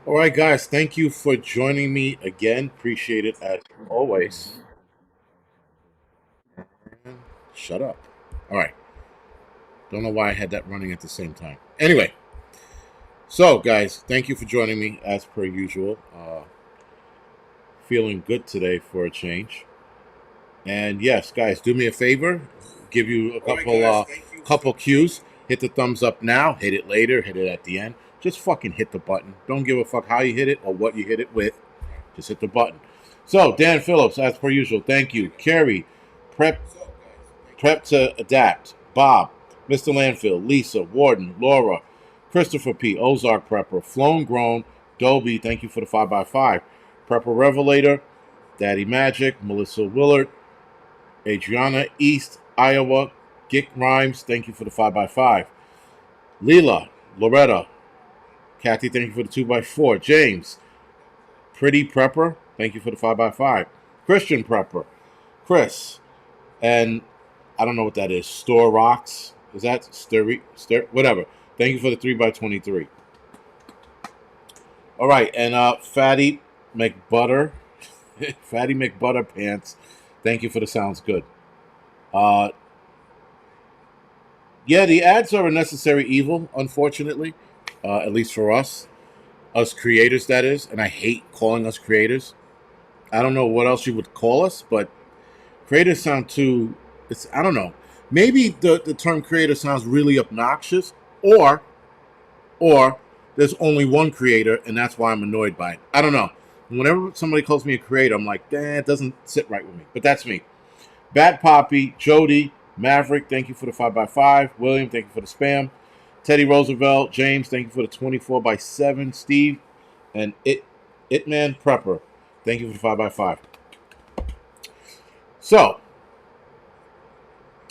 All right, guys, thank you for joining me again. Appreciate it as always. Shut up. All right. Don't know why I had that running at the same time. Anyway, so guys, thank you for joining me as per usual. Feeling good today for a change. And yes, guys, do me a favor. Give you a couple cues. Hit the thumbs up now. Hit it later. Hit it at the end. Just fucking hit the button. Don't give a fuck how you hit it or what you hit it with. Just hit the button. So, Dan Phillips, as per usual, thank you. Carrie, prep, prep to adapt. Bob, Mr. Landfill, Lisa, Warden, Laura, Christopher P, Ozark Prepper, Flown Grown, Dobie, thank you for the 5x5. Prepper Revelator, Daddy Magic, Melissa Willard, Adriana East, Iowa, Gick Rhymes, thank you for the 5x5. Leela, Loretta, Kathy, thank you for the 2x4. James, Pretty Prepper, thank you for the 5x5. Christian Prepper, Chris, and I don't know what that is. Store Rocks, is that whatever. Thank you for the 3x23. All right, and Fatty McButter, Fatty McButter Pants, thank you for the sounds good. Uh, yeah, the ads are a necessary evil, unfortunately, at least for us creators, that is. And I hate calling us creators. I don't know what else you would call us, but creators sound too. It's I don't know. Maybe the term creator sounds really obnoxious, or or there's only one creator, and that's why I'm annoyed by it. I don't know. Whenever somebody calls me a creator, I'm like, it doesn't sit right with me. But that's me. Bat Poppy, Jody, Maverick, thank you for the 5x5. William, thank you for the spam. Teddy Roosevelt, James, thank you for the 24x7. Steve, and Itman Prepper, thank you for the 5x5. So,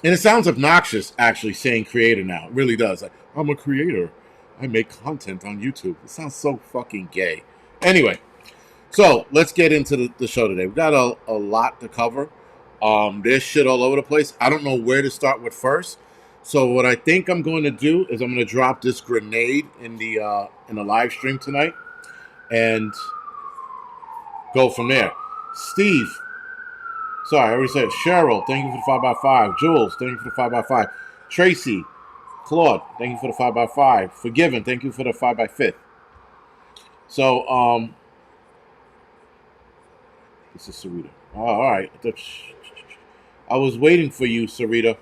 and it sounds obnoxious actually saying creator now. It really does. Like, I'm a creator. I make content on YouTube. It sounds so fucking gay. Anyway, so let's get into the show today. We've got a lot to cover. There's shit all over the place. I don't know where to start with first. So what I think I'm going to do is I'm going to drop this grenade in the live stream tonight and go from there. Steve, sorry, I already said Cheryl, thank you for the 5x5. Jules, thank you for the 5x5. Tracy, Claude, thank you for the 5x5. Forgiven, thank you for the 5x5. So, this is Sarita. Oh, all right. I was waiting for you, Sarita.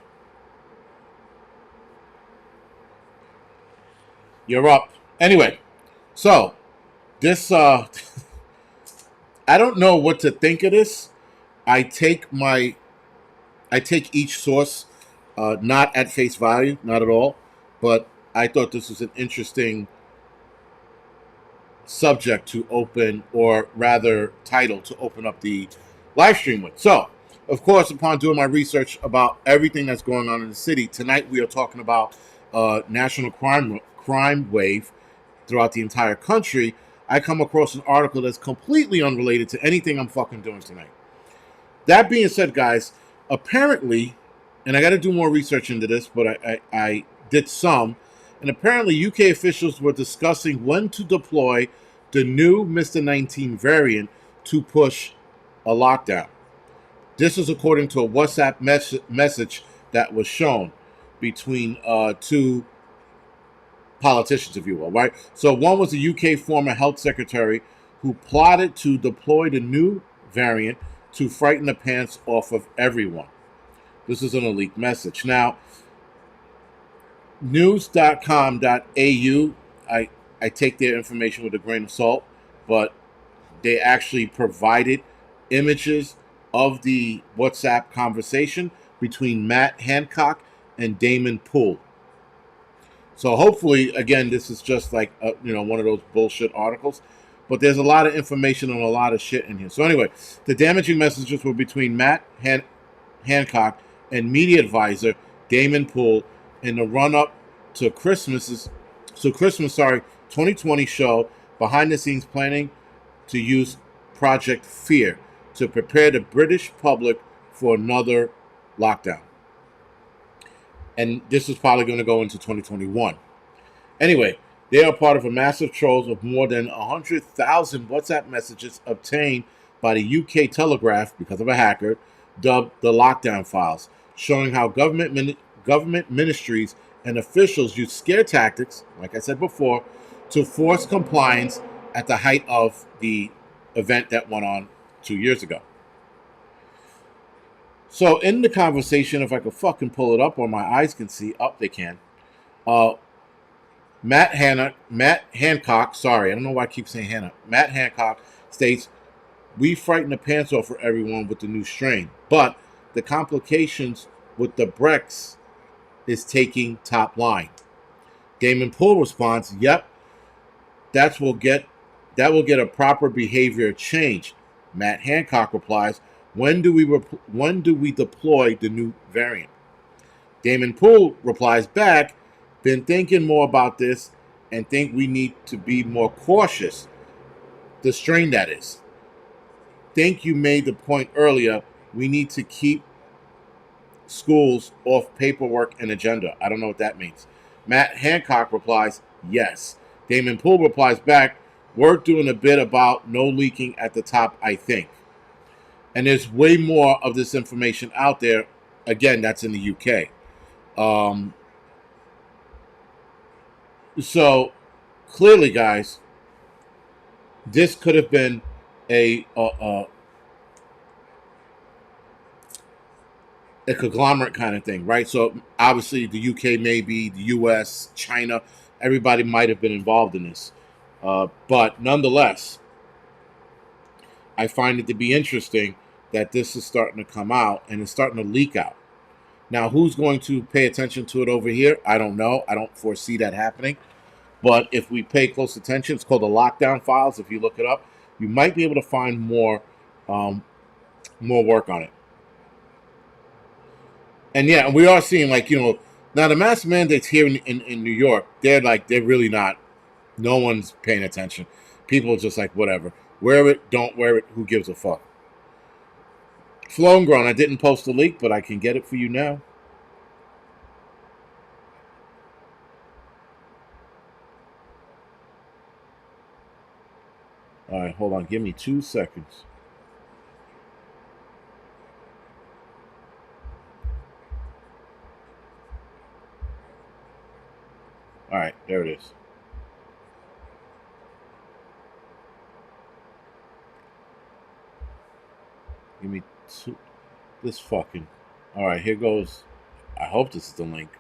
You're up. Anyway, so this I don't know what to think of this. I take my I take each source not at face value, not at all, but I thought this was an interesting subject to open, or rather title to open up the live stream with. So, of course, upon doing my research about everything that's going on in the city, tonight we are talking about national crime wave throughout the entire country. I come across an article that's completely unrelated to anything I'm fucking doing tonight. That being said, guys, apparently, and I got to do more research into this, but I did some, and apparently UK officials were discussing when to deploy the new Mr. 19 variant to push a lockdown. This is according to a WhatsApp message that was shown between two politicians, if you will, right? So one was a UK former health secretary who plotted to deploy the new variant to frighten the pants off of everyone. This is an leaked message. Now, news.com.au, I take their information with a grain of salt, but they actually provided images of the WhatsApp conversation between Matt Hancock and Damon Poole. So hopefully, again, this is just like one of those bullshit articles, but there's a lot of information on a lot of shit in here. So anyway, the damaging messages were between Matt Hancock and media advisor Damon Poole in the run-up to Christmas, 2020 show, behind the scenes planning to use Project Fear to prepare the British public for another lockdown. And this is probably going to go into 2021. Anyway, They are part of a massive trove of more than 100,000 WhatsApp messages obtained by the UK Telegraph because of a hacker, dubbed the lockdown files, showing how government ministries and officials use scare tactics, like I said before, to force compliance at the height of the event that went on 2 years ago. So in the conversation, if I could fucking pull it up or my eyes can see, up they can. Uh, Matt Hancock, sorry, I don't know why I keep saying Hannah. Matt Hancock states, "We frighten the pants off for everyone with the new strain, but the complications with the Brex is taking top line." Damon Poole responds, "Yep, that will get a proper behavior change." Matt Hancock replies, when do we deploy the new variant?" Damon Poole replies back, "Been thinking more about this and think we need to be more cautious. The strain, that is. Think you made the point earlier. We need to keep schools off paperwork and agenda." I don't know what that means. Matt Hancock replies, "Yes." Damon Poole replies back, "We're doing a bit about no leaking at the top, I think." And there's way more of this information out there. Again, that's in the UK. Um, so clearly, guys, this could have been a conglomerate kind of thing, right? So obviously, the UK, maybe the US, China, everybody might have been involved in this. But nonetheless, I find it to be interesting that this is starting to come out and it's starting to leak out. Now, who's going to pay attention to it over here? I don't know. I don't foresee that happening. But if we pay close attention, it's called the lockdown files. If you look it up, you might be able to find um, more work on it. And yeah, we are seeing, like, now the mask mandates here in New York, they're really not. No one's paying attention. People are just like, whatever. Wear it, don't wear it. Who gives a fuck? Flown Grown, I didn't post the link, but I can get it for you now. All right, hold on. Give me 2 seconds. All right, there it is. Give me two. This fucking. All right, here goes. I hope this is the link.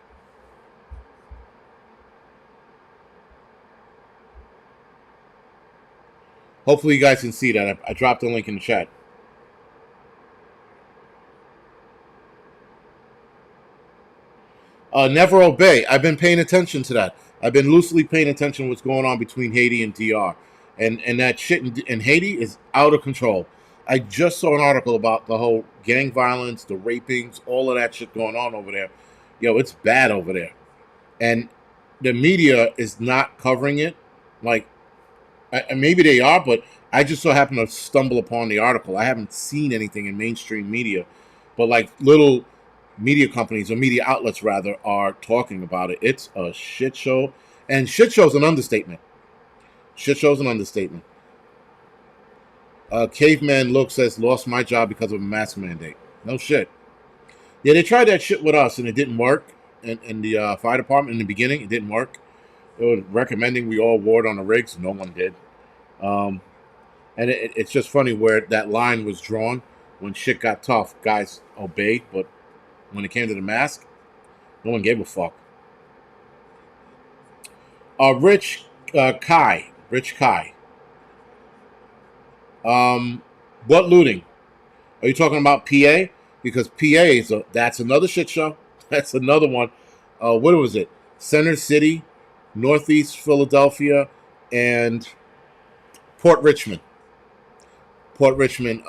Hopefully, you guys can see that. I dropped the link in the chat. Never obey. I've been paying attention to that. I've been loosely paying attention to what's going on between Haiti and DR. And that shit in Haiti is out of control. I just saw an article about the whole gang violence, the rapings, all of that shit going on over there. Yo, it's bad over there. And the media is not covering it. Like, maybe they are, but I just so happened to stumble upon the article. I haven't seen anything in mainstream media, but like little media companies or media outlets rather are talking about it. It's a shit show, and shit show's an understatement. Shit show's an understatement. Caveman Look says, "Lost my job because of a mask mandate." No shit. Yeah, they tried that shit with us, and it didn't work. In the fire department in the beginning, it didn't work. They were recommending we all wore it on the rigs. No one did. Um, and it's just funny where that line was drawn. When shit got tough, guys obeyed, but when it came to the mask, no one gave a fuck. Rich Kai. What looting? Are you talking about PA? Because PA that's another shit show. That's another one. What was it? Center City, Northeast Philadelphia, and Port Richmond. Port Richmond.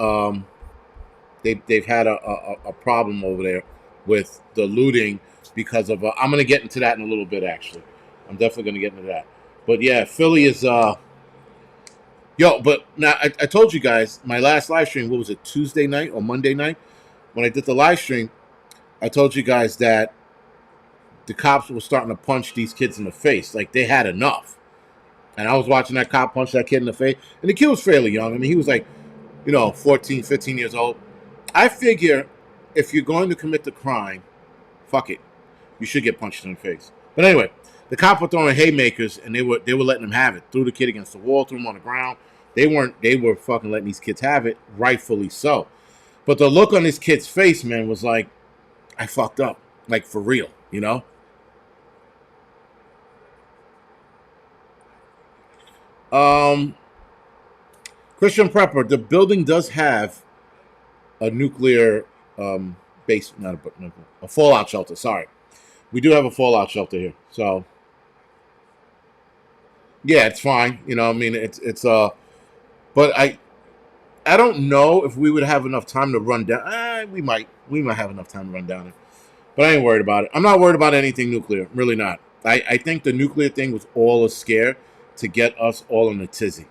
They've had a problem over there with the looting because of. I'm going to get into that in a little bit. Actually, I'm definitely going to get into that. But yeah, Philly is. But now I told you guys my last live stream. What was it? Tuesday night or Monday night? When I did the live stream, I told you guys that the cops were starting to punch these kids in the face. Like, they had enough. And I was watching that cop punch that kid in the face. And the kid was fairly young. I mean, he was like, 14, 15 years old. I figure if you're going to commit the crime, fuck it. You should get punched in the face. But anyway, the cops were throwing haymakers and they were letting them have it. Threw the kid against the wall, threw him on the ground. They were fucking letting these kids have it, rightfully so. But the look on this kid's face, man, was like, I fucked up. Like for real. Um Christian Prepper, the building does have a nuclear base, not a fallout shelter. Sorry, we do have a fallout shelter here. So yeah, it's fine. I mean, but I don't know if we would have enough time to run down. We might have enough time to run down it, but I ain't worried about it. I'm not worried about anything nuclear. I'm really not. I think the nuclear thing was all a scare to get us all in a tizzy.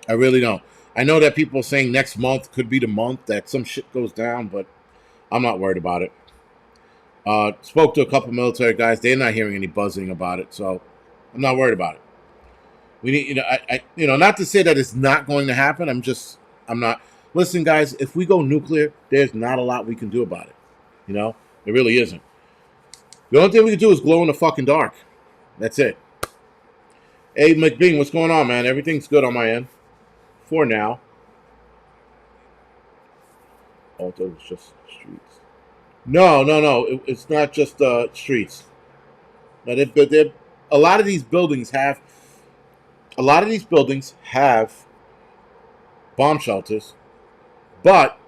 I really don't. I know that people are saying next month could be the month that some shit goes down, but I'm not worried about it. Spoke to a couple military guys. They're not hearing any buzzing about it, so I'm not worried about it. We need, not to say that it's not going to happen. I'm not. Listen, guys, if we go nuclear, there's not a lot we can do about it. There really isn't. The only thing we can do is glow in the fucking dark. That's it. Hey, McBean, what's going on, man? Everything's good on my end. For now. Although it's just streets. No, no, no. It's not just streets. Now, a lot of these buildings have bomb shelters, but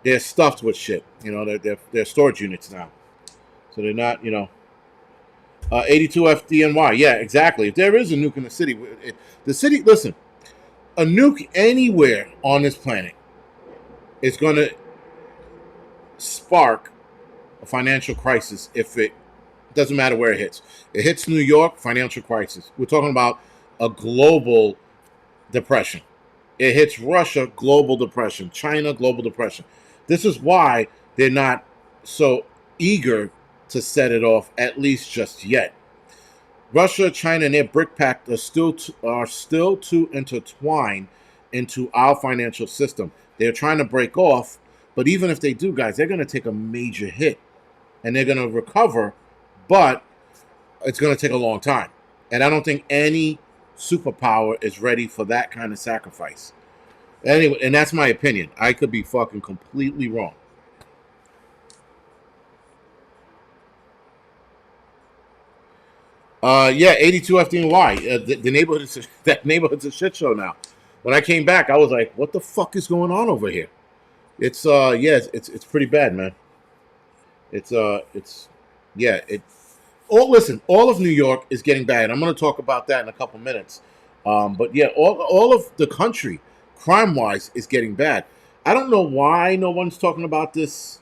they're stuffed with shit. They're storage units now, so they're not. 82 FDNY. Yeah, exactly. If there is a nuke in the city, the city. Listen, a nuke anywhere on this planet is going to spark a financial crisis if it doesn't matter where it hits. It hits New York, financial crisis. We're talking about a global depression. It hits Russia, global depression. China, global depression. This is why they're not so eager to set it off, at least just yet. Russia, China, and their BRIC pact are still too intertwined into our financial system. They're trying to break off, but even if they do, guys, they're going to take a major hit, and they're going to recover, but it's going to take a long time. And I don't think any superpower is ready for that kind of sacrifice. Anyway, and that's my opinion. I could be fucking completely wrong. Yeah, 82 FDNY. The neighborhood that neighborhood's a shit show now. When I came back, I was like, "What the fuck is going on over here?" It's yeah, it's pretty bad, man. It's yeah. Listen, all of New York is getting bad. I'm going to talk about that in a couple minutes. But yeah, all of the country, crime wise, is getting bad. I don't know why no one's talking about this,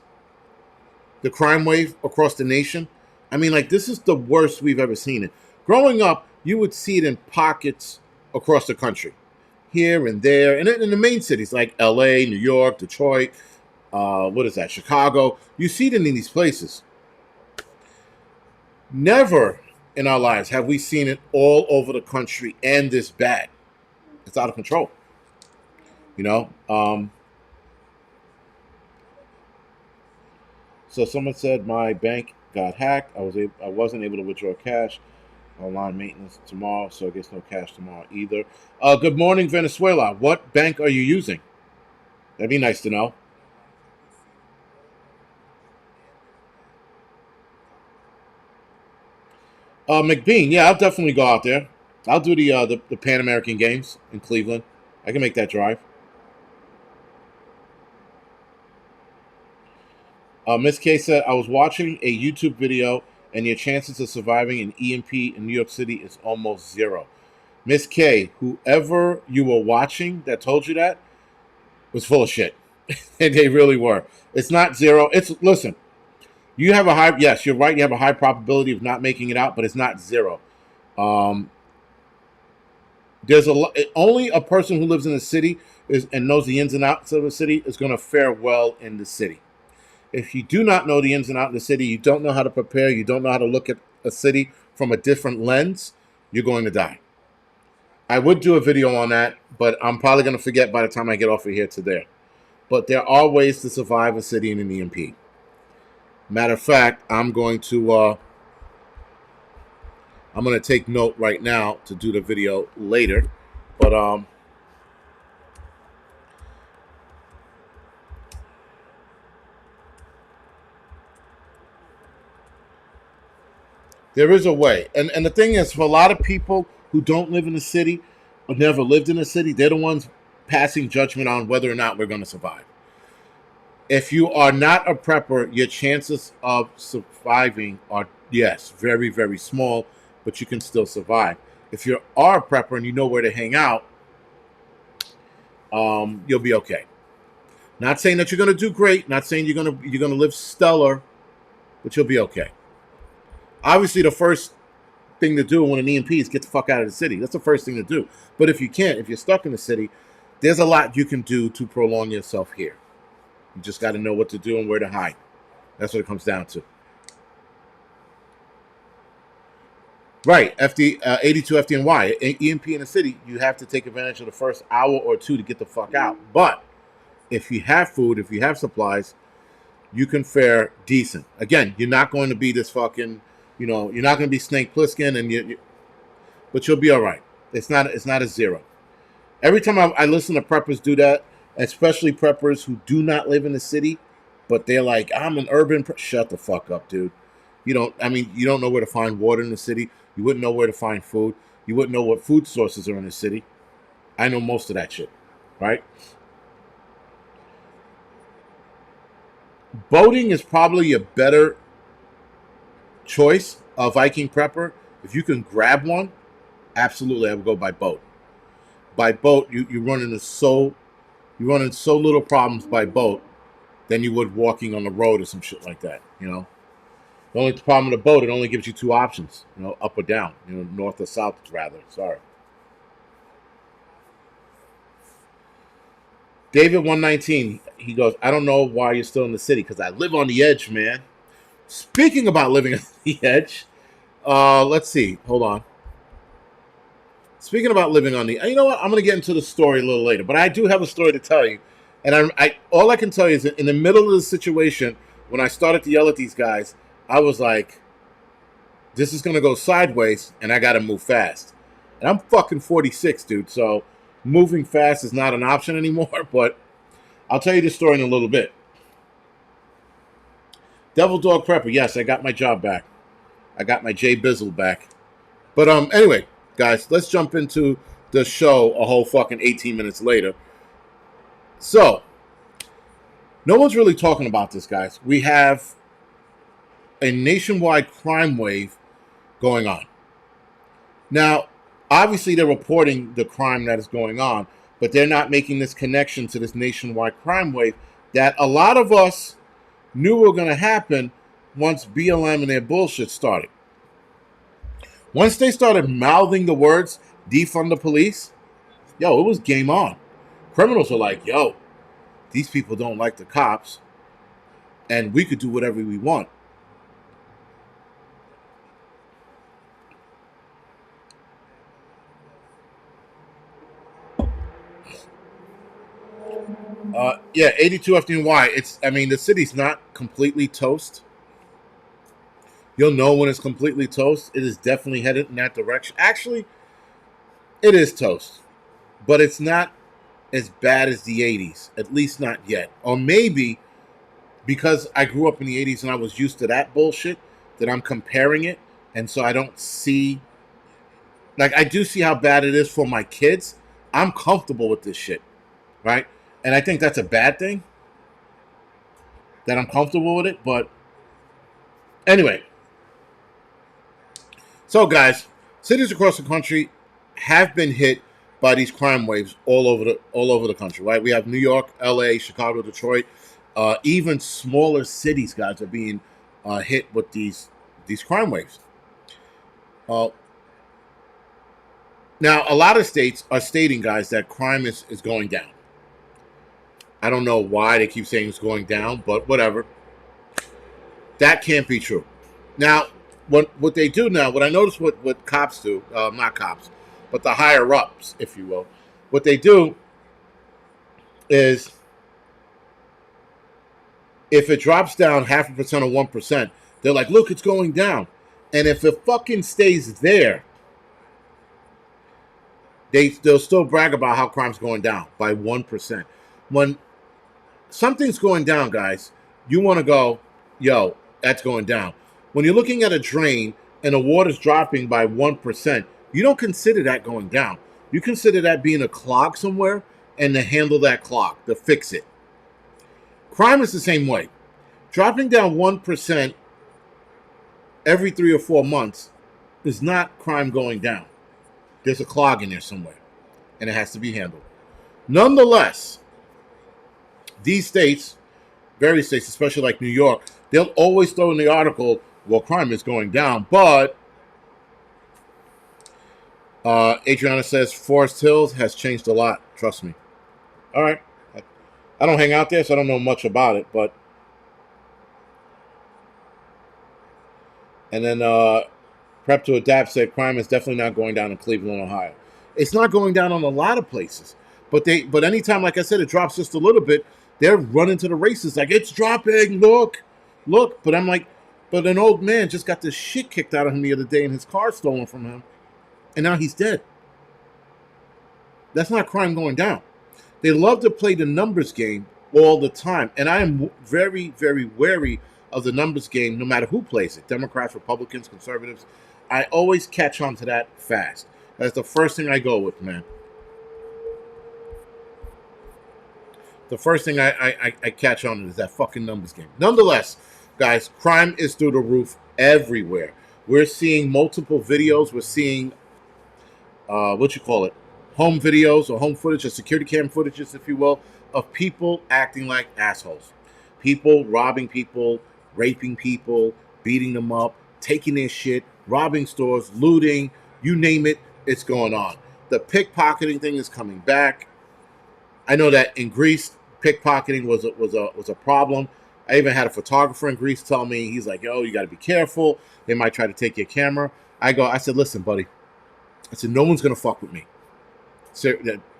the crime wave across the nation. I mean, like, this is the worst we've ever seen it. Growing up, you would see it in pockets across the country, here and there, and in the main cities like L.A., New York, Detroit. What is that? Chicago. You see it in these places. Never in our lives have we seen it all over the country and this bad. It's out of control. You know. So someone said my bank got hacked. I wasn't able to withdraw cash. Online maintenance tomorrow, so I guess no cash tomorrow either. Good morning, Venezuela. What bank are you using? That'd be nice to know. McBean, yeah, I'll definitely go out there. I'll do the Pan American Games in Cleveland. I can make that drive. Miss K said I was watching a YouTube video, and your chances of surviving an EMP in New York City is almost zero. Miss K, whoever you were watching that told you that was full of shit, and they really were. It's not zero. It's listen. You have a high. Yes, you're right. You have a high probability of not making it out, but it's not zero. Um, there's only a person who lives in the city and knows the ins and outs of the city is going to fare well in the city. If you do not know the ins and outs of the city, you don't know how to prepare, you don't know how to look at a city from a different lens, you're going to die. I would do a video on that, but I'm probably going to forget by the time I get off of here today. But there are ways to survive a city in an EMP. Matter of fact, I'm going to take note right now to do the video later. But there is a way. And the thing is, for a lot of people who don't live in the city or never lived in the city, they're the ones passing judgment on whether or not we're going to survive. If you are not a prepper, your chances of surviving are, yes, very, very small, but you can still survive. If you are a prepper and you know where to hang out, you'll be okay. Not saying that you're going to do great. Not saying you're gonna live stellar, but you'll be okay. Obviously, the first thing to do when an EMP is get the fuck out of the city. That's the first thing to do. But if you can't, if you're stuck in the city, there's a lot you can do to prolong yourself here. You just got to know what to do and where to hide. That's what it comes down to. Right, 82 FDNY, EMP in the city, you have to take advantage of the first hour or two to get the fuck out. But if you have food, if you have supplies, you can fare decent. Again, you're not going to be this fucking, you're not going to be Snake Plissken, but you'll be all right. It's not a zero. Every time I listen to preppers do that, especially preppers who do not live in the city, but they're like, I'm an urban. Shut the fuck up, dude. You don't know where to find water in the city. You wouldn't know where to find food. You wouldn't know what food sources are in the city. I know most of that shit, right? Boating is probably a better choice, a Viking prepper. If you can grab one, absolutely, I would go by boat. By boat, you run into so little problems by boat than you would walking on the road or some shit like that. The only problem with a boat, it only gives you two options, up or down, north or south, rather. Sorry. David 119, he goes, I don't know why you're still in the city, because I live on the edge, man. Speaking about living on the edge, let's see. Hold on. Speaking about living on the, you know what? I'm going to get into the story a little later, but I do have a story to tell you. And all I can tell you is that in the middle of the situation, when I started to yell at these guys, I was like, this is going to go sideways, and I got to move fast. And I'm fucking 46, dude, so moving fast is not an option anymore, but I'll tell you this story in a little bit. Devil Dog Prepper, yes, I got my job back. I got my J Bizzle back. But anyway, guys, let's jump into the show a whole fucking 18 minutes later. So, no one's really talking about this, guys. We have a nationwide crime wave going on. Now, obviously they're reporting the crime that is going on, but they're not making this connection to this nationwide crime wave that a lot of us knew were going to happen once BLM and their bullshit started. Once they started mouthing the words, defund the police, it was game on. Criminals are like, these people don't like the cops, and we could do whatever we want. Yeah, 82 FDNY. The city's not completely toast. You'll know when it's completely toast. It is definitely headed in that direction. Actually, it is toast. But it's not as bad as the 80s. At least not yet. Or maybe because I grew up in the 80s and I was used to that bullshit, that I'm comparing it. And so I don't see... I do see how bad it is for my kids. I'm comfortable with this shit. Right? And I think that's a bad thing, that I'm comfortable with it. But anyway, so guys, cities across the country have been hit by these crime waves all over the country. Right? We have New York, LA, Chicago, Detroit. Even smaller cities, guys, are being hit with these crime waves. Now, a lot of states are stating, guys, that crime is going down. I don't know why they keep saying it's going down, but whatever. That can't be true. Now, what they do now, what I notice what cops do, not cops, but the higher ups, if you will. What they do is if it drops down 0.5% or 1%, they're like, look, it's going down. And if it fucking stays there, they'll still brag about how crime's going down by 1%. When something's going down, guys, you want to go, yo, that's going down. When you're looking at a drain and the water's dropping by 1%, you don't consider that going down. You consider that being a clog somewhere and to handle that clog, to fix it. Crime is the same way. Dropping down 1% every 3 or 4 months is not crime going down. There's a clog in there somewhere, and it has to be handled. Nonetheless, these states, various states, especially like New York, they'll always throw in the article, well, crime is going down. But Adriana says Forest Hills has changed a lot. Trust me. All right. I don't hang out there, so I don't know much about it. But and then Prep to Adapt said crime is definitely not going down in Cleveland, Ohio. It's not going down on a lot of places. But anytime, like I said, it drops just a little bit, they're running to the races like, it's dropping, look. But I'm like, but an old man just got this shit kicked out of him the other day and his car stolen from him. And now he's dead. That's not crime going down. They love to play the numbers game all the time. And I am very, very wary of the numbers game no matter who plays it. Democrats, Republicans, conservatives. I always catch on to that fast. That's the first thing I go with, man. The first thing I catch on is that fucking numbers game. Nonetheless, guys, crime is through the roof everywhere. We're seeing multiple videos. We're seeing, home videos or home footage or security cam footages, if you will, of people acting like assholes. People robbing people, raping people, beating them up, taking their shit, robbing stores, looting, you name it, it's going on. The pickpocketing thing is coming back. I know that in Greece, pickpocketing was a problem. I even had a photographer in Greece tell me, he's like, yo, you got to be careful. They might try to take your camera. I said, listen, buddy. I said, no one's going to fuck with me.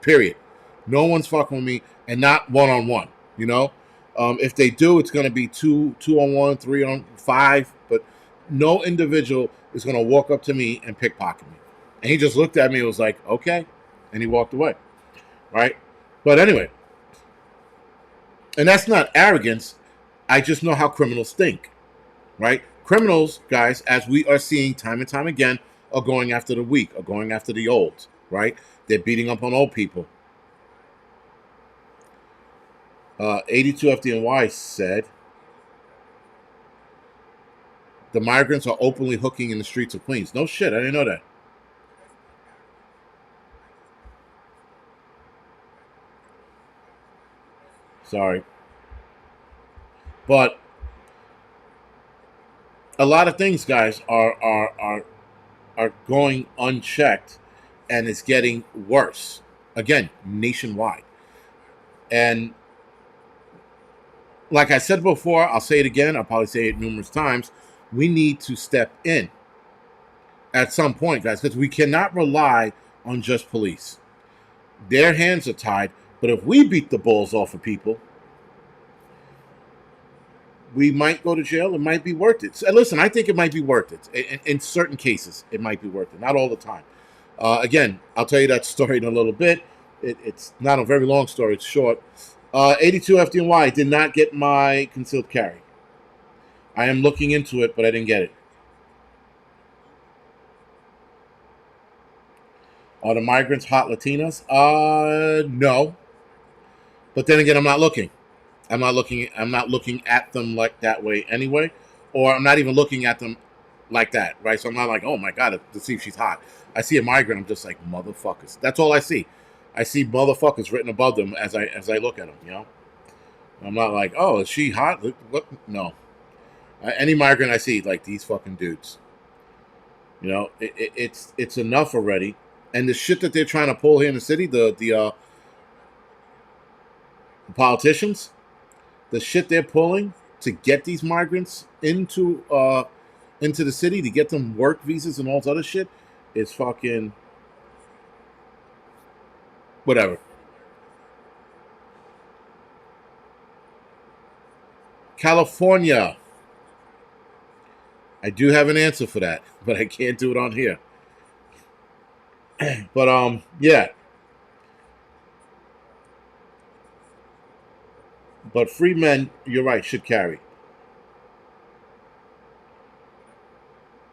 Period. No one's fucking with me, and not one-on-one, you know? If they do, it's going to be 2-on-1, 3-on-5, but no individual is going to walk up to me and pickpocket me. And he just looked at me and was like, okay, and he walked away, right? But anyway, and that's not arrogance. I just know how criminals think, right? Criminals, guys, as we are seeing time and time again, are going after the weak, are going after the old, right? They're beating up on old people. 82 FDNY said, the migrants are openly hooking in the streets of Queens. No shit, I didn't know that. Sorry. But a lot of things, guys, are going unchecked, and it's getting worse. Again, nationwide. And like I said before, I'll say it again, I'll probably say it numerous times, we need to step in at some point, guys, because we cannot rely on just police. Their hands are tied, but if we beat the balls off of people, we might go to jail. It might be worth it. So, listen, I think it might be worth it. In certain cases, it might be worth it. Not all the time. Again, I'll tell you that story in a little bit. It's not a very long story. It's short. 82 FDNY did not get my concealed carry. I am looking into it, but I didn't get it. Are the migrants hot Latinas? No. But then again, I'm not looking. I'm not looking at them like that way anyway, or I'm not even looking at them like that, right? So I'm not like, oh my god, to see if she's hot. I see a migrant, I'm just like, motherfuckers. That's all I see. I see motherfuckers written above them as I look at them. You know, I'm not like, oh, is she hot? What? No. Any migrant I see, like, these fucking dudes. You know, it's enough already. And the shit that they're trying to pull here in the city, the politicians, the shit they're pulling to get these migrants into the city, to get them work visas and all this other shit, is fucking Whatever. California. I do have an answer for that, but I can't do it on here. But yeah. But free men, you're right, should carry.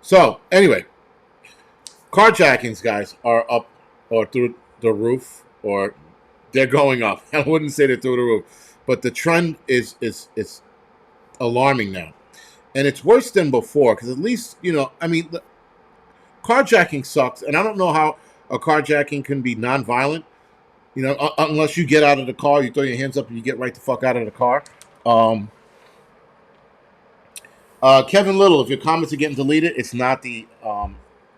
So anyway, carjackings, guys, are up or through the roof, or they're going up. I wouldn't say they're through the roof, but the trend is alarming now, and it's worse than before because at least I mean, carjacking sucks, and I don't know how a carjacking can be nonviolent. Unless you get out of the car, you throw your hands up, and you get right the fuck out of the car. Um, Kevin Little, if your comments are getting deleted, it's not the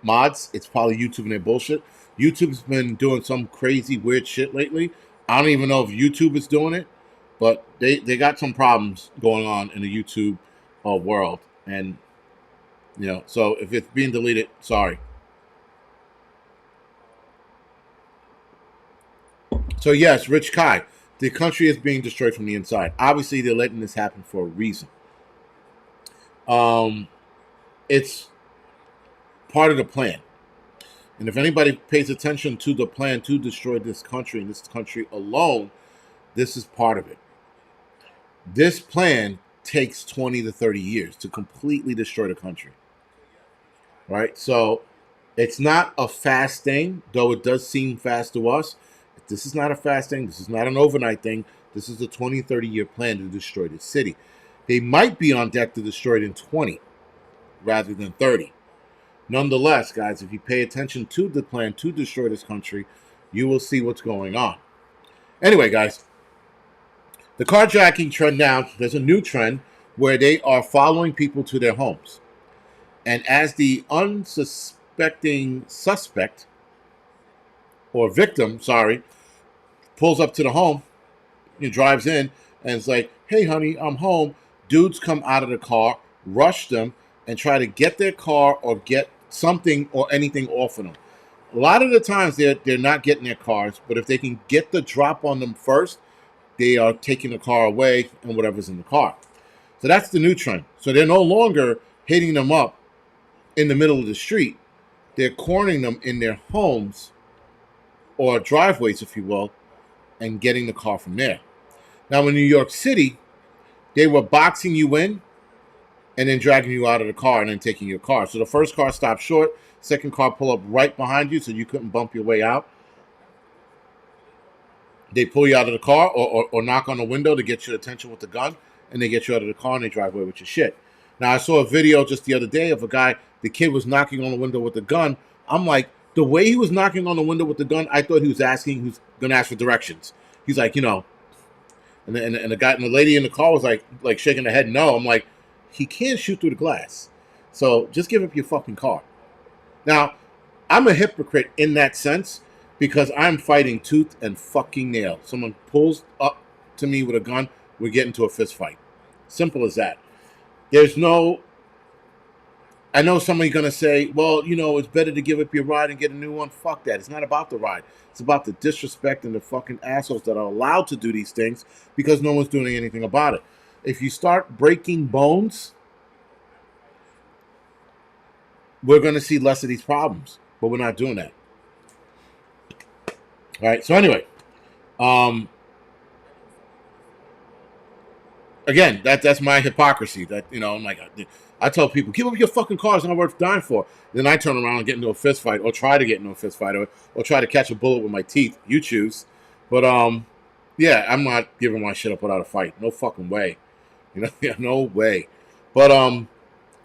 mods. It's probably YouTube and their bullshit. YouTube's been doing some crazy weird shit lately. I don't even know if YouTube is doing it, but they got some problems going on in the YouTube world, and so if it's being deleted, sorry. So yes, Rich Kai, the country is being destroyed from the inside. Obviously, they're letting this happen for a reason. It's part of the plan. And if anybody pays attention to the plan to destroy this country and this country alone, this is part of it. This plan takes 20 to 30 years to completely destroy the country. Right? So it's not a fast thing, though it does seem fast to us. This is not a fast thing. This is not an overnight thing. This is a 20, 30-year plan to destroy the city. They might be on deck to destroy it in 20 rather than 30. Nonetheless, guys, if you pay attention to the plan to destroy this country, you will see what's going on. Anyway, guys, the carjacking trend now, there's a new trend where they are following people to their homes. And as the unsuspecting suspect, or victim, sorry, pulls up to the home, he drives in, and it's like, hey, honey, I'm home. Dudes come out of the car, rush them, and try to get their car or get something or anything off of them. A lot of the times they're not getting their cars, but if they can get the drop on them first, they are taking the car away and whatever's in the car. So that's the new trend. So they're no longer hitting them up in the middle of the street. They're cornering them in their homes or driveways, if you will, and getting the car from there. Now, in New York City, they were boxing you in and then dragging you out of the car and then taking your car. So the first car stopped short, second car pull up right behind you so you couldn't bump your way out. They pull you out of the car or knock on the window to get your attention with the gun, and they get you out of the car and they drive away with your shit. Now, I saw a video just the other day of a guy, the kid was knocking on the window with the gun. I'm like, the way he was knocking on the window with the gun, I thought he was going to ask for directions. He's like, and the guy and the lady in the car was like shaking her head no. I'm like, he can't shoot through the glass. So just give up your fucking car. Now, I'm a hypocrite in that sense because I'm fighting tooth and fucking nail. Someone pulls up to me with a gun, we're getting to a fist fight. Simple as that. I know somebody's going to say, well, it's better to give up your ride and get a new one. Fuck that. It's not about the ride. It's about the disrespect and the fucking assholes that are allowed to do these things because no one's doing anything about it. If you start breaking bones, we're going to see less of these problems, but we're not doing that. All right. So anyway, again, that's my hypocrisy. That I'm like, I tell people, give up your fucking car. It's not worth dying for. Then I turn around and get into a fist fight, or try to get into a fist fight, or try to catch a bullet with my teeth. You choose. But yeah, I'm not giving my shit up without a fight. No fucking way. No way. But and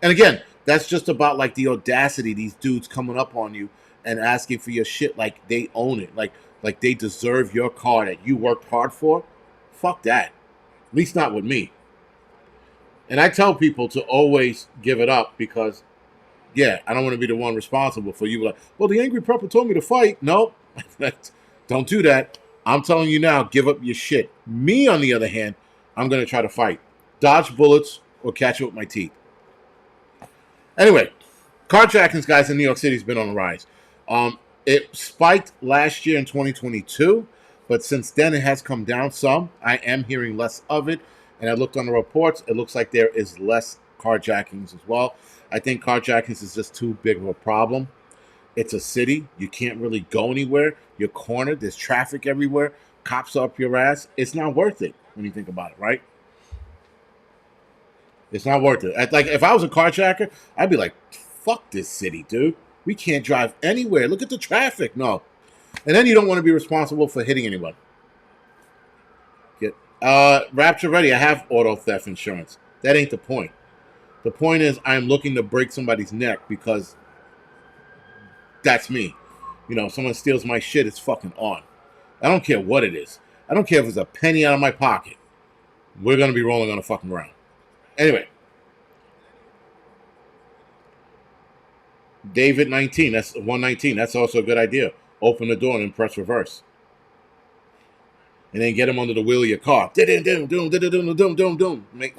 again, that's just about like the audacity. These dudes coming up on you and asking for your shit like they own it, like they deserve your car that you worked hard for. Fuck that. At least not with me. And I tell people to always give it up because, yeah, I don't want to be the one responsible for you. Like, well, the Angryprepper told me to fight. No, don't do that. I'm telling you now, give up your shit. Me, on the other hand, I'm going to try to fight. Dodge bullets or catch it with my teeth. Anyway, carjackings, guys, in New York City has been on the rise. It spiked last year in 2022. But since then, it has come down some. I am hearing less of it. And I looked on the reports. It looks like there is less carjackings as well. I think carjackings is just too big of a problem. It's a city. You can't really go anywhere. You're cornered. There's traffic everywhere. Cops up your ass. It's not worth it when you think about it, right? It's not worth it. Like, if I was a carjacker, I'd be like, fuck this city, dude. We can't drive anywhere. Look at the traffic. No. And then you don't want to be responsible for hitting anyone. Get Rapture ready. I have auto theft insurance. That ain't the point. The point is I'm looking to break somebody's neck because that's me. You know, if someone steals my shit, it's fucking on. I don't care what it is. I don't care if it's a penny out of my pocket. We're going to be rolling on a fucking ground. Anyway. David 19, that's 119. That's also a good idea. Open the door and then press reverse. And then get him under the wheel of your car. Make,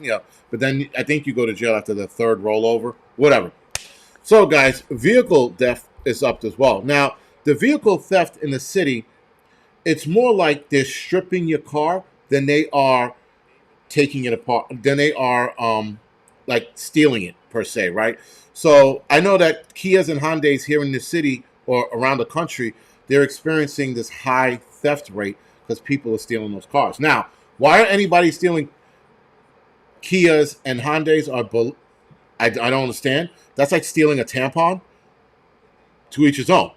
you know, but then I think you go to jail after the third rollover. Whatever. So, guys, vehicle theft is up as well. Now, the vehicle theft in the city, it's more like they're stripping your car than they are taking it apart. Than they are like stealing it per se, right? So I know that Kias and Hyundais here in the city or around the country, they're experiencing this high theft rate because people are stealing those cars. Now, why are anybody stealing Kias and Hyundais? I don't understand. That's like stealing a tampon. To each his own.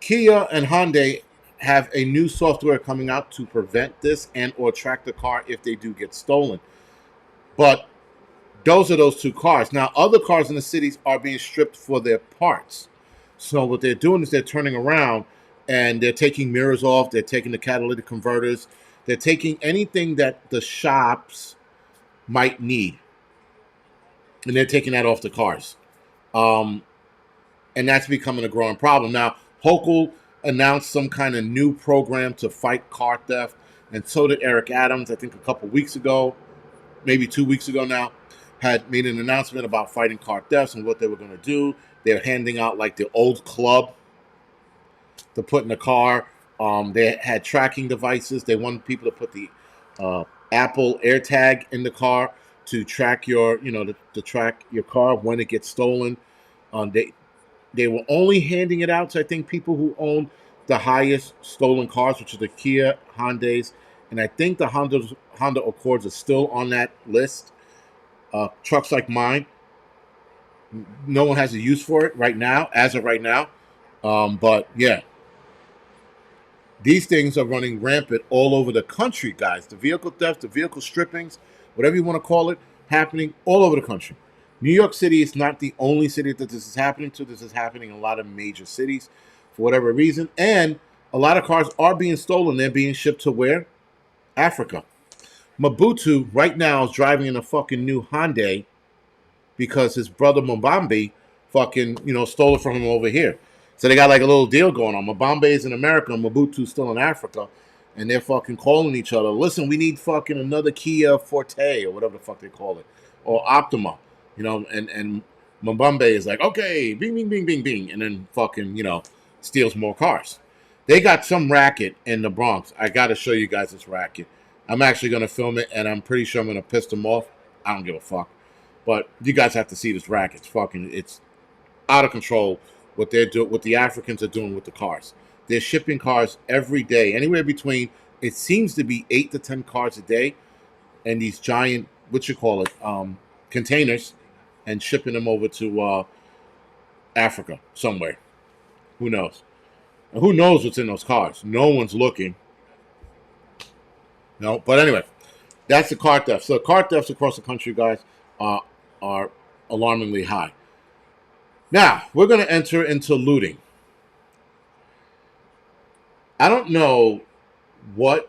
Kia and Hyundai have a new software coming out to prevent this and or track the car if they do get stolen. But those are those two cars. Now, other cars in the cities are being stripped for their parts. So what they're doing is they're turning around and they're taking mirrors off. They're taking the catalytic converters. They're taking anything that the shops might need. And they're taking that off the cars. And that's becoming a growing problem. Now, Hochul announced some kind of new program to fight car theft. And so did Eric Adams, I think a couple weeks ago, maybe 2 weeks ago now, had made an announcement about fighting car thefts and what they were going to do. They're handing out like the old club to put in the car. They had tracking devices. They wanted people to put the Apple AirTag in the car to track your, you know, to track your car when it gets stolen. They were only handing it out to, I think, people who own the highest stolen cars, which are the Kia, Hyundais, and I think the Honda Accords are still on that list. Trucks like mine, no one has a use for it right now, as of right now. But yeah, these things are running rampant all over the country, guys. The vehicle theft, the vehicle strippings, whatever you want to call it, happening all over the country. New York City is not the only city that this is happening to. This is happening in a lot of major cities for whatever reason. And a lot of cars are being stolen. They're being shipped to where? Africa. Mobutu right now is driving in a fucking new Hyundai because his brother Mbambe fucking, you know, stole it from him over here. So they got like a little deal going on. Mbambe is in America, Mobutu's still in Africa. And they're fucking calling each other. Listen, we need fucking another Kia Forte or whatever the fuck they call it. Or Optima. You know, and Mbambe is like, okay, bing, bing, bing, bing, bing. And then fucking, you know, steals more cars. They got some racket in the Bronx. I got to show you guys this racket. I'm actually going to film it, and I'm pretty sure I'm going to piss them off. I don't give a fuck. But you guys have to see this racket. It's out of control what they're doing, what the Africans are doing with the cars. They're shipping cars every day, anywhere between, it seems to be 8 to 10 cars a day, and these giant, what you call it, containers, and shipping them over to Africa somewhere. Who knows? And who knows what's in those cars? No one's looking. No, but anyway, that's the car theft. So car thefts across the country, guys, are alarmingly high. Now, we're going to enter into looting. I don't know what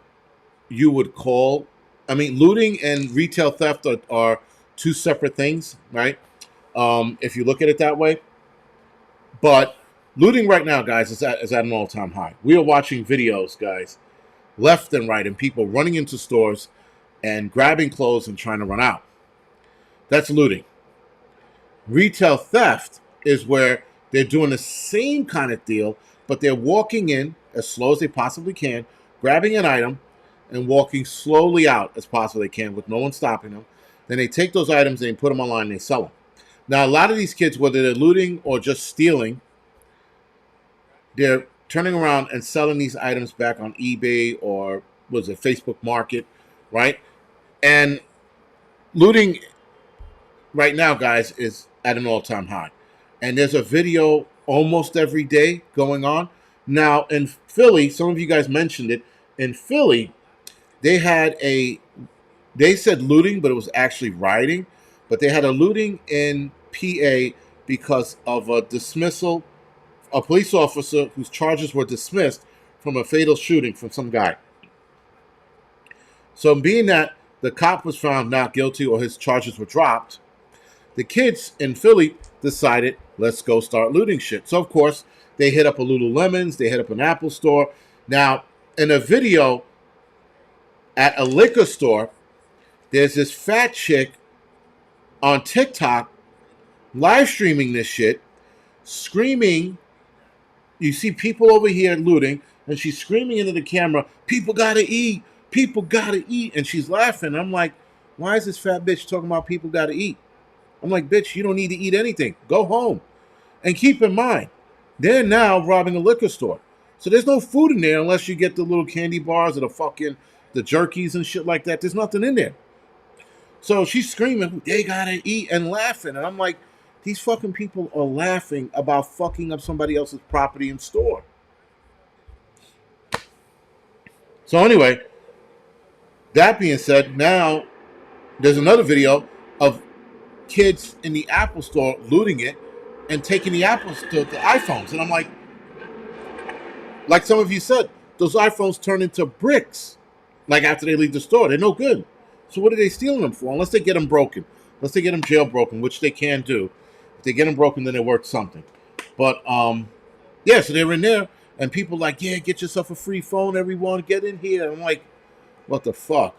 you would call, I mean, looting and retail theft are two separate things, right? If you look at it that way. But looting right now, guys, is at an all-time high. We are watching videos, guys, left and right, and people running into stores and grabbing clothes and trying to run out. That's looting. Retail theft is where they're doing the same kind of deal. but they're walking in as slow as they possibly can, grabbing an item, and walking slowly out as possible they can with no one stopping them. Then they take those items and they put them online and they sell them. Now, a lot of these kids, whether they're looting or just stealing, they're turning around and selling these items back on eBay or was it Facebook Market, right? And looting right now, guys, is at an all-time high. And there's a video almost every day going on. Now, in Philly, some of you guys mentioned it. In Philly, they said looting, but it was actually rioting. But they had a looting in PA because of a dismissal, a police officer whose charges were dismissed from a fatal shooting from some guy. So being that the cop was found not guilty or his charges were dropped, the kids in Philly decided, let's go start looting shit. So, of course, they hit up a Lululemon's, they hit up an Apple store. Now, in a video at a liquor store, there's this fat chick on TikTok live streaming this shit, screaming. You see people over here looting, and she's screaming into the camera, people gotta eat, people gotta eat. And she's laughing. I'm like, why is this fat bitch talking about people gotta eat? I'm like, bitch, you don't need to eat anything. Go home. And keep in mind, they're now robbing a liquor store. So there's no food in there unless you get the little candy bars or the jerkies and shit like that. There's nothing in there. So she's screaming, they gotta eat, and laughing. And I'm like, these fucking people are laughing about fucking up somebody else's property and store. So anyway, that being said, now there's another video of kids in the Apple store looting it and taking the iPhones. And I'm like some of you said, those iPhones turn into bricks like after they leave the store. They're no good. So what are they stealing them for? Unless they get them broken. Unless they get them jailbroken, which they can do. If they get them broken, then they're worth something. But, yeah, so they're in there, and people like, yeah, get yourself a free phone, everyone. Get in here. I'm like, what the fuck?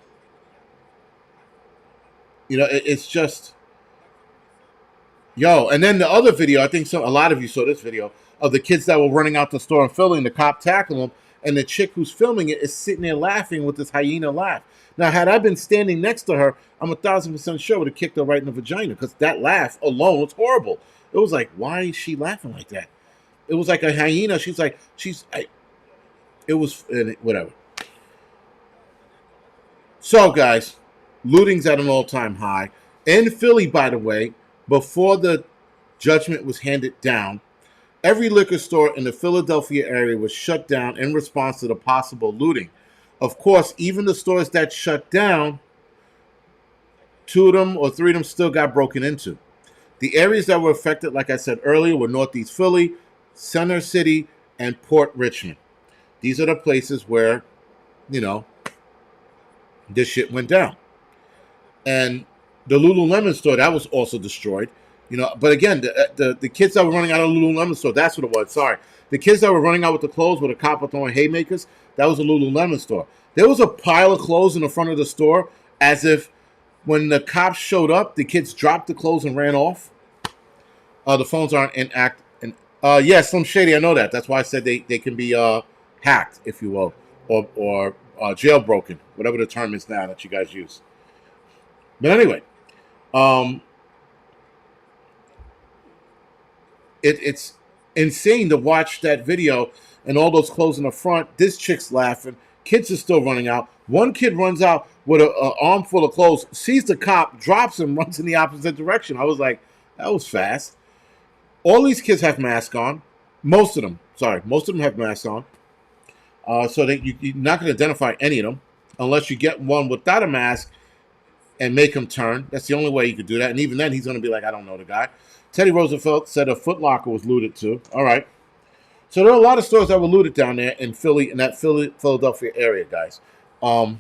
You know, it's just... Yo, and then the other video, I think a lot of you saw this video, of the kids that were running out the store and filming, the cop tackling them, and the chick who's filming it is sitting there laughing with this hyena laugh. Now, had I been standing next to her, I'm 1,000% sure I would have kicked her right in the vagina, because that laugh alone was horrible. It was like, why is she laughing like that? It was like a hyena. It was, whatever. So, guys, looting's at an all-time high. In Philly, by the way, before the judgment was handed down, every liquor store in the Philadelphia area was shut down in response to the possible looting. Of course, even the stores that shut down, 2 of them or 3 of them still got broken into. The areas that were affected, like I said earlier, were Northeast Philly, Center City, and Port Richmond. These are the places where, you know, this shit went down. And the Lululemon store, that was also destroyed. You know, but again, the kids that were running out of the Lululemon store, that's what it was, sorry. The kids that were running out with the clothes with a cop with throwing haymakers, that was a Lululemon store. There was a pile of clothes in the front of the store as if when the cops showed up, the kids dropped the clothes and ran off. The phones aren't in act. Yeah, Slim Shady, I know that. That's why I said they can be hacked, if you will, or jailbroken, whatever the term is now that you guys use. But anyway, it's insane to watch that video and all those clothes in the front. This chick's laughing. Kids are still running out. One kid runs out with an armful of clothes, sees the cop, drops him, runs in the opposite direction. I was like, that was fast. All these kids have masks on. Most of them have masks on. So that you're not going to identify any of them unless you get one without a mask and make him turn. That's the only way you could do that. And even then, he's going to be like, I don't know the guy. Teddy Roosevelt said a Foot Locker was looted too. All right. So there are a lot of stores that were looted down there in Philly, in that Philadelphia area, guys. And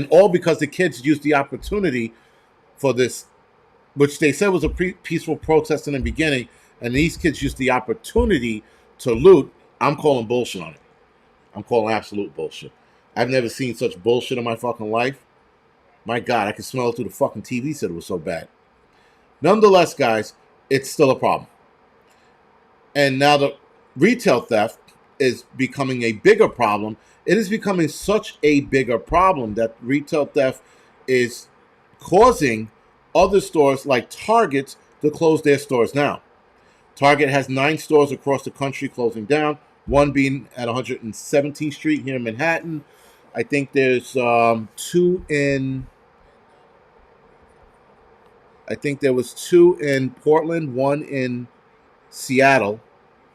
all because the kids used the opportunity for this, which they said was a peaceful protest in the beginning, and these kids used the opportunity to loot. I'm calling bullshit on it. I'm calling absolute bullshit. I've never seen such bullshit in my fucking life. My God, I could smell it through the fucking TV set. It was so bad. Nonetheless, guys, it's still a problem. And now retail theft is becoming a bigger problem. It is becoming such a bigger problem that retail theft is causing other stores like Target's to close their stores now. Target has 9 stores across the country closing down, one being at 117th Street here in Manhattan. I think there's two in. I think there was 2 in Portland, one in Seattle,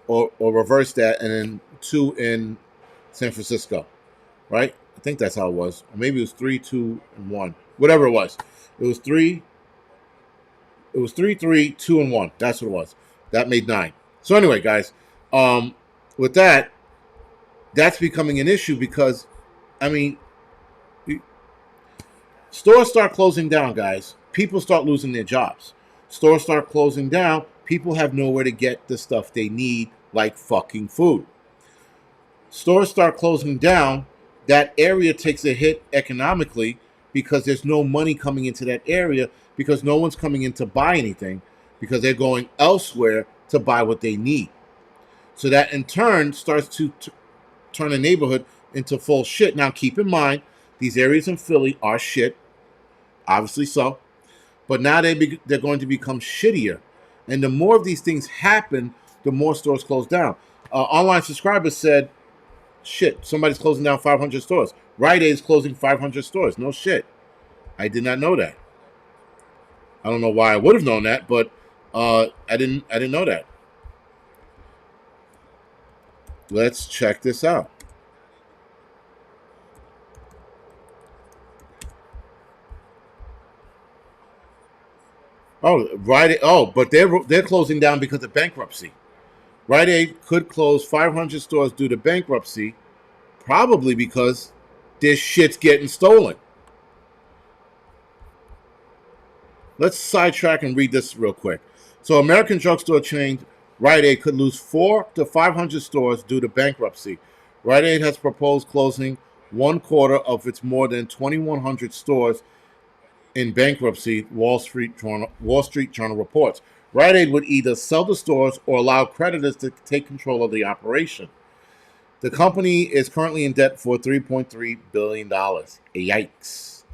or reverse that, and then 2 in San Francisco. Right? I think that's how it was. Or maybe it was 3, 2, and 1. Whatever it was. It was 3. It was 3, 3, 2, and 1. That's what it was. That made 9. So anyway, guys, um, with that, that's becoming an issue because, I mean, stores start closing down, guys. People start losing their jobs. Stores start closing down. People have nowhere to get the stuff they need, like fucking food. Stores start closing down. That area takes a hit economically because there's no money coming into that area because no one's coming in to buy anything because they're going elsewhere to buy what they need. So that in turn starts to turn a neighborhood into full shit. Now, keep in mind, these areas in Philly are shit, obviously so, but now they're going to become shittier. And the more of these things happen, the more stores close down. Online subscribers said, shit, somebody's closing down 500 stores. Rite Aid is closing 500 stores. No shit. I did not know that. I don't know why I would have known that, but I didn't know that. Let's check this out. Oh, Rite Aid. Oh, but they're closing down because of bankruptcy. Rite Aid could close 500 stores due to bankruptcy, probably because their shit's getting stolen. Let's sidetrack and read this real quick. So, American drugstore chain Rite Aid could lose 4 to 500 stores due to bankruptcy. Rite Aid has proposed closing 1/4 of its more than 2,100 stores in bankruptcy, Wall Street Journal reports. Rite Aid would either sell the stores or allow creditors to take control of the operation. The company is currently in debt for $3.3 billion. Yikes.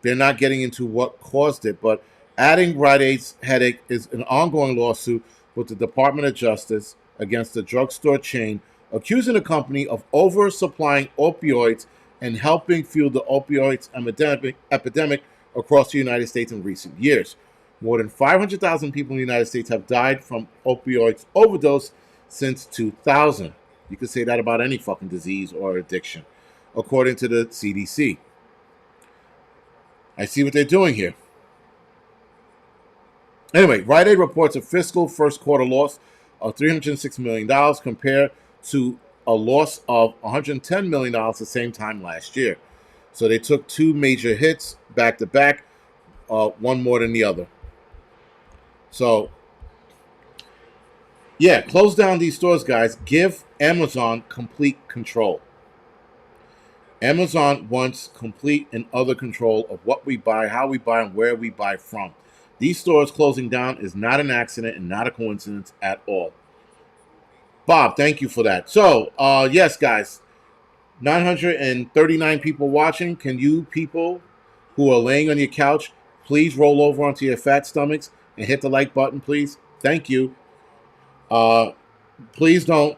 They're not getting into what caused it, but adding Rite Aid's headache is an ongoing lawsuit with the Department of Justice against the drugstore chain, accusing the company of oversupplying opioids and helping fuel the opioids epidemic across the United States in recent years. More than 500,000 people in the United States have died from opioids overdose since 2000. You could say that about any fucking disease or addiction, according to the CDC. I see what they're doing here. Anyway, Rite Aid reports a fiscal first quarter loss of $306 million compared to a loss of $110 million the same time last year. So they took 2 major hits back to back, one more than the other. So, yeah, close down these stores, guys. Give Amazon complete control. Amazon wants complete and utter control of what we buy, how we buy, and where we buy from. These stores closing down is not an accident and not a coincidence at all. Bob, thank you for that. So, yes, guys, 939 people watching. Can you people who are laying on your couch please roll over onto your fat stomachs and hit the like button, please? Thank you. Please don't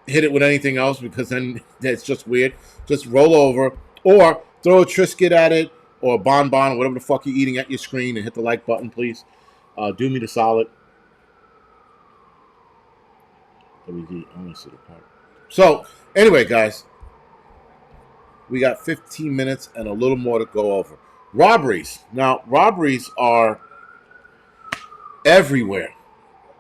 hit it with anything else because then it's just weird. Just roll over or throw a Triscuit at it or a bonbon or whatever the fuck you're eating at your screen and hit the like button, please. Do me the solid. So, anyway, guys, we got 15 minutes and a little more to go over. Robberies. Now, robberies are everywhere.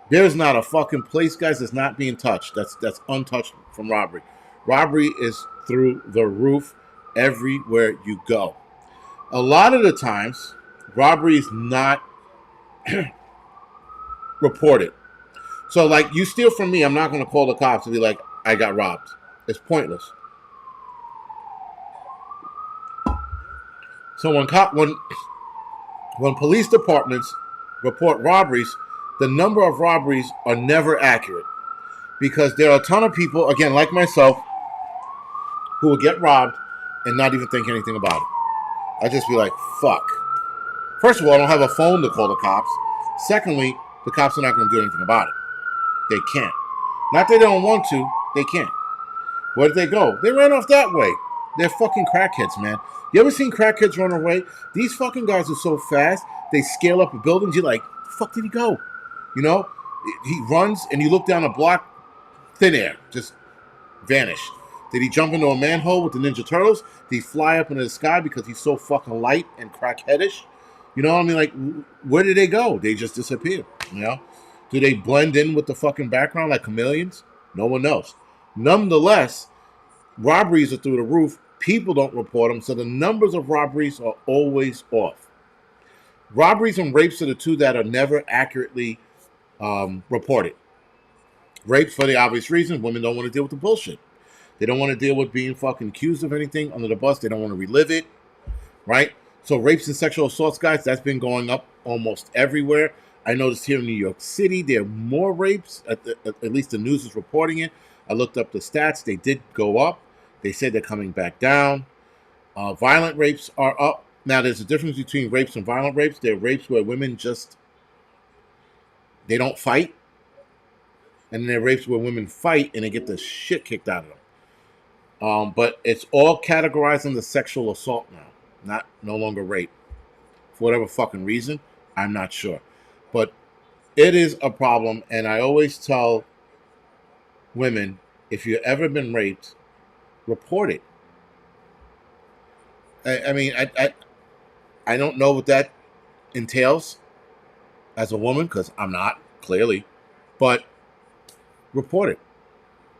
There's not a fucking place, guys, that's not being touched. That's untouched from robbery. Robbery is through the roof everywhere you go. A lot of the times, robbery is not reported. So, like, you steal from me, I'm not going to call the cops and be like, I got robbed. It's pointless. So when police departments report robberies, the number of robberies are never accurate because there are a ton of people, again, like myself, who will get robbed and not even think anything about it. I just be like, fuck. First of all, I don't have a phone to call the cops. Secondly, the cops are not going to do anything about it. They can't. Not that they don't want to, they can't. Where did they go? They ran off that way. They're fucking crackheads, man. You ever seen crackheads run away? These fucking guys are so fast, they scale up a building. You're like, the fuck did he go? You know? He runs and you look down a block, thin air, just vanished. Did he jump into a manhole with the Ninja Turtles? Did he fly up into the sky because he's so fucking light and crackheadish? You know what I mean? Like, where did they go? They just disappeared. You know? Do they blend in with the fucking background like chameleons? No one knows. Nonetheless, robberies are through the roof. People don't report them, so the numbers of robberies are always off. Robberies and rapes are the two that are never accurately reported. Rapes, for the obvious reason, women don't want to deal with the bullshit. They don't want to deal with being fucking accused of anything under the bus. They don't want to relive it, right? So rapes and sexual assaults, guys, that's been going up almost everywhere. I noticed here in New York City, there are more rapes. At least the news is reporting it. I looked up the stats. They did go up. They said they're coming back down. Violent rapes are up. Now, there's a difference between rapes and violent rapes. There are rapes where women just, they don't fight. And then there are rapes where women fight and they get the shit kicked out of them. But it's all categorized under sexual assault now. No longer rape. For whatever fucking reason, I'm not sure. But it is a problem, and I always tell women, if you've ever been raped, report it. I don't know what that entails as a woman, because I'm not, clearly. But report it.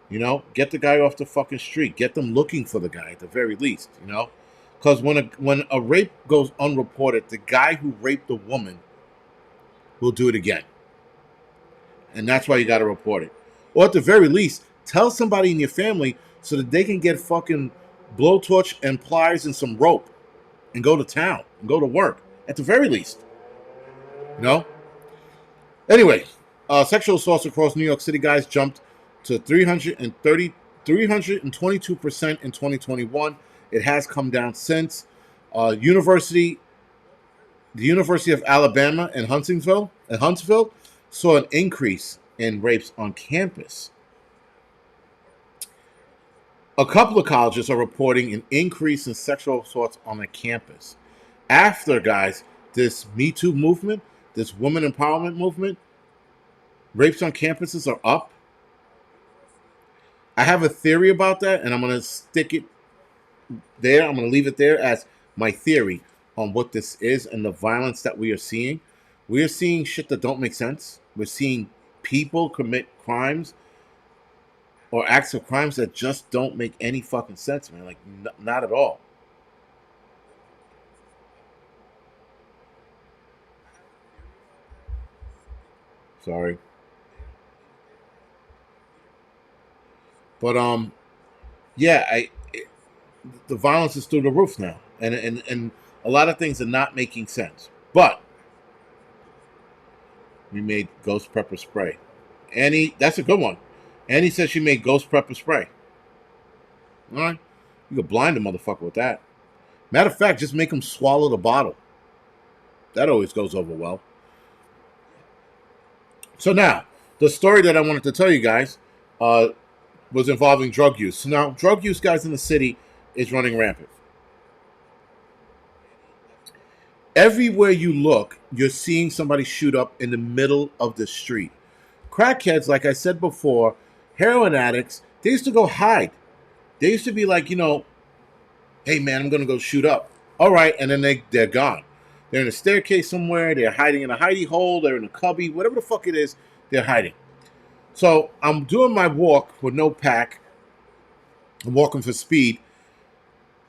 You know, get the guy off the fucking street. Get them looking for the guy at the very least, you know? Because when a rape goes unreported, the guy who raped the woman will do it again. And that's why you got to report it. Or at the very least, tell somebody in your family so that they can get fucking blowtorch and pliers and some rope and go to town and go to work. At the very least. You know? Anyway, sexual assaults across New York City, guys, jumped to 322% in 2021. It has come down since. The University of Alabama in Huntsville saw an increase in rapes on campus. A couple of colleges are reporting an increase in sexual assaults on the campus. After, guys, this Me Too movement, this woman empowerment movement, rapes on campuses are up. I have a theory about that, and I'm going to stick it there. I'm going to leave it there as my theory on what this is and the violence that we are seeing. We are seeing shit that don't make sense. We're seeing people commit crimes or acts of crimes that just don't make any fucking sense, man. Like, not at all. Sorry. But, yeah, the violence is through the roof now. And a lot of things are not making sense. But we made ghost pepper spray. Annie, that's a good one. Annie says she made ghost pepper spray. All right. You could blind a motherfucker with that. Matter of fact, just make him swallow the bottle. That always goes over well. So now, the story that I wanted to tell you guys was involving drug use. So now, drug use, guys, in the city is running rampant. Everywhere you look, you're seeing somebody shoot up in the middle of the street. Crackheads, like I said before, heroin addicts, they used to go hide. They used to be like, you know, hey, man, I'm going to go shoot up. All right, and then they're gone. They're in a staircase somewhere. They're hiding in a hidey hole. They're in a cubby. Whatever the fuck it is, they're hiding. So I'm doing my walk with no pack. I'm walking for speed.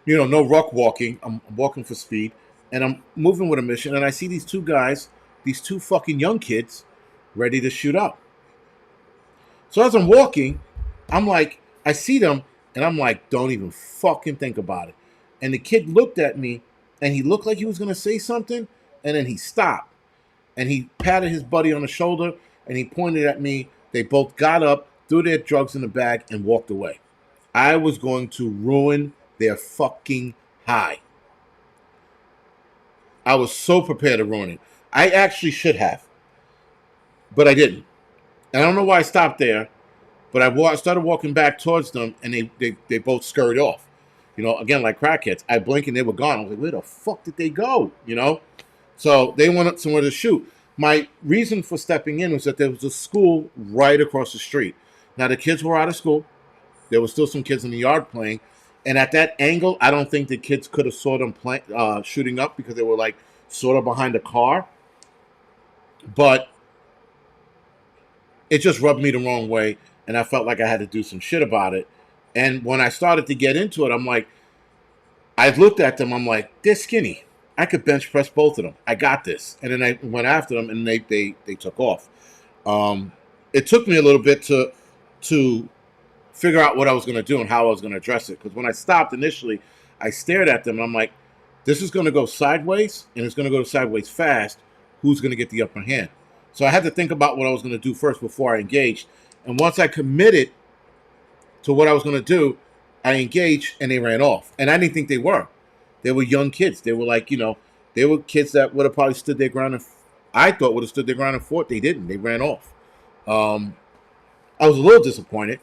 You know, no ruck walking. I'm walking for speed. And I'm moving with a mission. And I see these two guys, these two fucking young kids, ready to shoot up. So as I'm walking, I'm like, I see them. And I'm like, don't even fucking think about it. And the kid looked at me. And he looked like he was going to say something. And then he stopped. And he patted his buddy on the shoulder and he pointed at me. They both got up, threw their drugs in the bag, and walked away. I was going to ruin their fucking high. I was so prepared to ruin it. I actually should have, but I didn't. And I don't know why I stopped there, but I started walking back towards them, and they both scurried off. You know, again, like crackheads. I blinked and they were gone. I was like, where the fuck did they go? You know? So they went somewhere to shoot. My reason for stepping in was that there was a school right across the street. Now, the kids were out of school. There were still some kids in the yard playing. And at that angle, I don't think the kids could have saw them shooting up because they were like sort of behind a car. But it just rubbed me the wrong way. And I felt like I had to do some shit about it. And when I started to get into it, I'm like, I looked at them. I'm like, they're skinny. I could bench press both of them. I got this. And then I went after them, and they took off. It took me a little bit to figure out what I was going to do and how I was going to address it. Because when I stopped initially, I stared at them, and I'm like, this is going to go sideways, and it's going to go sideways fast. Who's going to get the upper hand? So I had to think about what I was going to do first before I engaged. And once I committed to what I was going to do, I engaged, and they ran off. And I didn't think they were. They were young kids. They were like, they were kids that would have probably stood their ground. I thought would have stood their ground and fought. They didn't. They ran off. I was a little disappointed,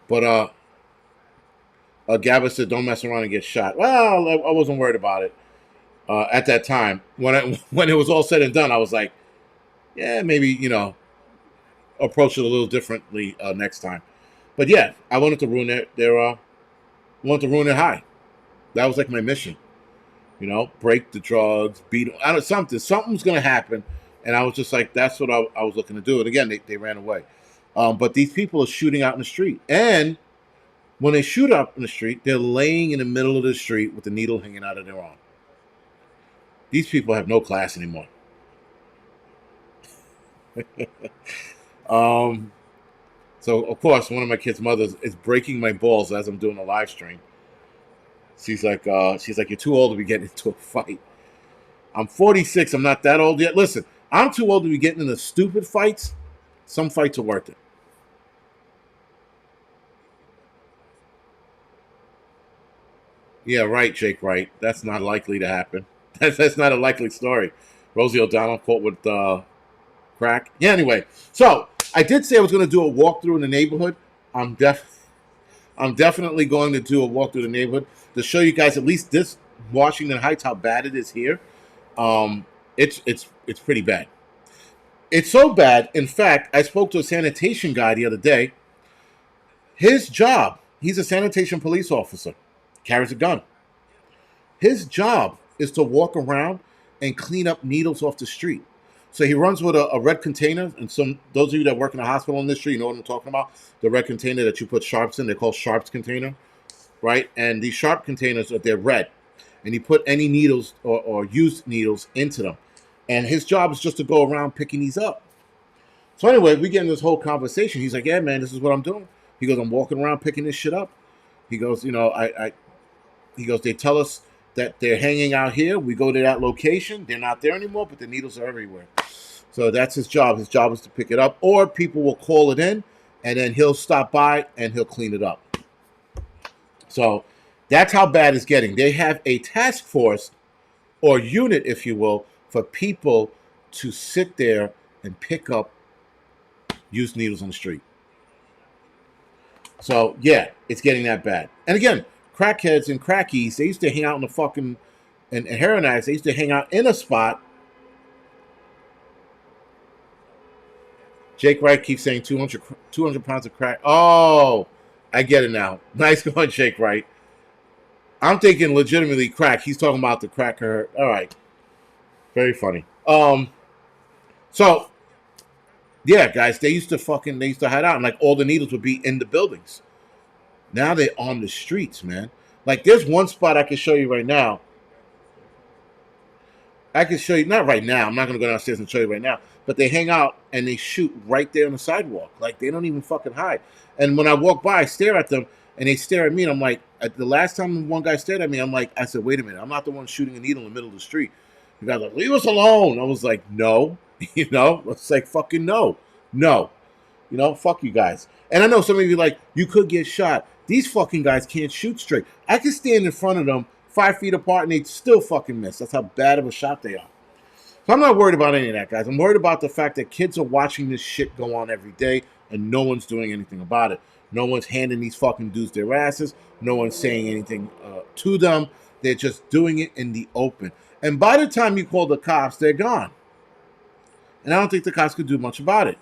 but Gabba said, "Don't mess around and get shot." Well, I wasn't worried about it at that time. When it was all said and done, I was like, yeah, maybe approach it a little differently next time. But yeah, I wanted to ruin their high. That was like my mission. Break the drugs, beat them. Something's going to happen. And I was just like, that's what I was looking to do. And again, they ran away. But these people are shooting out in the street. And when they shoot up in the street, they're laying in the middle of the street with the needle hanging out of their arm. These people have no class anymore. So, of course, one of my kids' mothers is breaking my balls as I'm doing a live stream. She's like, you're too old to be getting into a fight. I'm 46. I'm not that old yet. Listen, I'm too old to be getting into stupid fights. Some fights are worth it. Yeah, right, Jake. Right. That's not likely to happen. That's not a likely story. Rosie O'Donnell caught with crack. Yeah. Anyway, so I did say I was going to do a walkthrough in the neighborhood. I'm definitely going to do a walk through the neighborhood to show you guys at least this Washington Heights how bad it is here. It's pretty bad. It's so bad. In fact, I spoke to a sanitation guy the other day. His job, he's a sanitation police officer, carries a gun. His job is to walk around and clean up needles off the street. So he runs with a red container, and those of you that work in the hospital industry, you know what I'm talking about. The red container that you put sharps in, they're called sharps container, right? And these sharp containers they're red, and you put any needles or used needles into them. And his job is just to go around picking these up. So anyway, we get in this whole conversation. He's like, "Yeah, man, this is what I'm doing." He goes, "I'm walking around picking this shit up." He goes, he goes, "They tell us that they're hanging out here. We go to that location. They're not there anymore, but the needles are everywhere." So that's his job. His job is to pick it up, or people will call it in, and then he'll stop by and he'll clean it up. So that's how bad it's getting. They have a task force or unit, if you will, for people to sit there and pick up used needles on the street. So yeah, it's getting that bad. And again, crackheads and crackies, they used to hang out in the fucking and heroin addicts, they used to hang out in a spot. Jake Wright keeps saying 200 pounds of crack. Oh, I get it now. Nice going, Jake Wright. I'm thinking legitimately crack. He's talking about the cracker. All right. Very funny. So yeah, guys, they used to hide out, and like all the needles would be in the buildings. Now they're on the streets, man. Like there's one spot I can show you right now. I can show you, not right now. I'm not going to go downstairs and show you right now. But they hang out and they shoot right there on the sidewalk. Like they don't even fucking hide. And when I walk by, I stare at them and they stare at me. And I'm like, the last time one guy stared at me, I said, wait a minute. I'm not the one shooting a needle in the middle of the street. The guy's like, leave us alone. I was like, no. You know, it's like fucking no, no. You know, fuck you guys. And I know some of you like you could get shot. These fucking guys can't shoot straight. I can stand in front of them 5 feet apart and they'd still fucking miss. That's how bad of a shot they are. So I'm not worried about any of that, guys. I'm worried about the fact that kids are watching this shit go on every day and no one's doing anything about it. No one's handing these fucking dudes their asses. No one's saying anything to them. They're just doing it in the open. And by the time you call the cops, they're gone. And I don't think the cops could do much about it.